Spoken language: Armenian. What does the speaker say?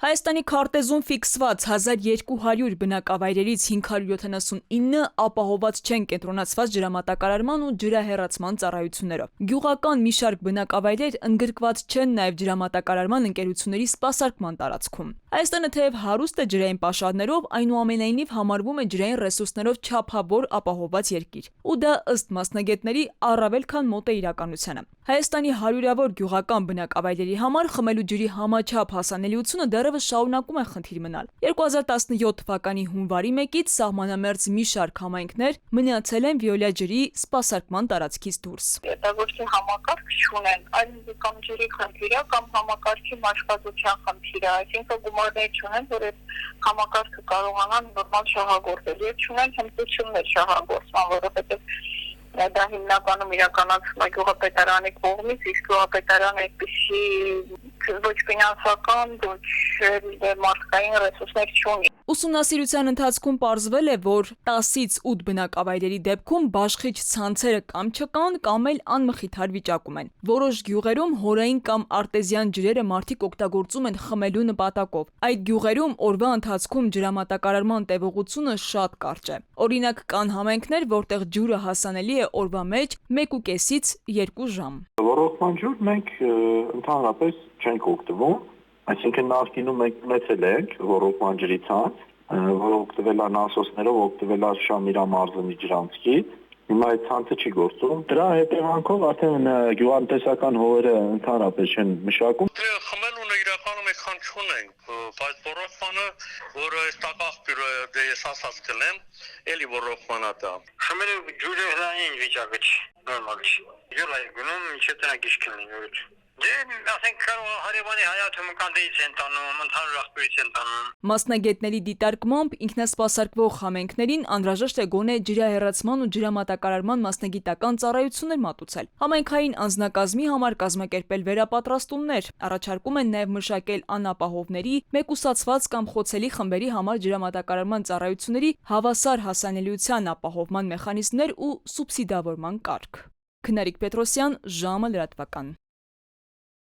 Հայաստանի քարտեզում ֆիքսված 1200 բնակավայրերից 579 ապահովված չեն կենտրոնացված ջրամատակարարման ու ջրահեռացման ծառայություններով։ Գյուղական մի շարք բնակավայրեր ընդգրկված չեն նաև ջրամատակարարման ընկերությունների սպասարկման տարածքում։ Հայաստանը թեև հարուստ է ջրային պաշարներով, այնուամենայնիվ համարվում է ջրային ռեսուրսներով չափավոր ապահովված երկիր, ու դա ըստ մասնագետների առավել քան մոտ է իրականությանը։ Հայաստանի հարյուրավոր գյուղական բնակավայրերի համար խմելու ջրի համաչափ հասանելիությունը դեռևս շարունակում է խնդիր մնալ։ 2017 թվականի հունվարի 1-ից սահմանամերձ մի շարք համայնքներ մնացել են վիոլյա ջրի սպասարկման տարածքից դուրս։ Պետագործի համակարգ չունեն, այլ կամ ջրի խնդիր է, կամ համակարգի մաշվածության խնդիր է, այսինքն գումարներ չունեն, որ այդ համակարգը կարողանան նորմալ շահագործել, եւ չունեն հմտություններ շահագործման, որովհետեւ դա հիմնականում իրականացվում է գյուղապետարանի կողմից, իսկ գյուղապետարանը այդպիսի ոչ ֆինանսական, ոչ մարդկային ռեսուրսներ չունի։ Ուսումնասիրության ընթացքում պարզվել է, որ 10-ից 8 բնակավայրերի դեպքում բաշխիչ ցանցերը կամ չկան, կամ էլ անմխիթար վիճակում են։ Որոշ գյուղերում հորային կամ արտեզյան ջրերը մարդիկ օգտագործում են խմելու նպատակով։ Այդ գյուղերում օրվա ընթացքում ջրամատակարարման տևողությունը շատ կարճ է։ Օրինակ, կան համայնքներ, որտեղ ջուրը հասանելի է օրվա մեջ 1.5-ից 2 ժամ։ Ռոռոկման ջուր մենք ընդհանրապես չենք օգտվում, այսինքն նախկինում մենք ունեցել ենք ռոռոկման ջրի ցանց, որը օգտվել է նասոսներով, օգտվել է Շամիրա մարզի ջրանցքից, հիմա այդ ցանցը չի գործում։ Դրա հետևանքով արդեն գյուղատնտեսական հողերը ընդհանրապես չեն մշակում։ Խմելուն իրականում այդքան չունենք, բայց ռոռոկմանը, որը այս տակաղբյուրը դե ես ասած կլեմ, էլի ռոռոկմանա դա։ Խմելու ջուրը հրանին վիճակը չի, նորմալ չի։ Ջուրը գնում, ինչեւ տնա գիշք լինի։ Դե ասենք կարող հարևանի հայաթում կանտեից են տանում, ընդհանուր աղբյուրից են տանում։ Մասնագետների դիտարկմամբ ինքնասպասարկվող համայնքներին անհրաժեշտ է գոնե ջրահեռացման ու ջրամատակարարման մասնագիտական ծառայություններ մատուցել։ Համայնքային անձնակազմի համար կազմակերպել վերապատրաստումներ, առաջարկում են նաև մշակել անապահովների, մեկուսացված կամ խոցելի խմբերի համար ջրամատակարարման ծառայությունների հավասար հասանելիության ապահովման մեխանիզմներ ու սուբսիդավորման կարգ։ Քնարիկ Պետրոսյան, ժամը լրատվական։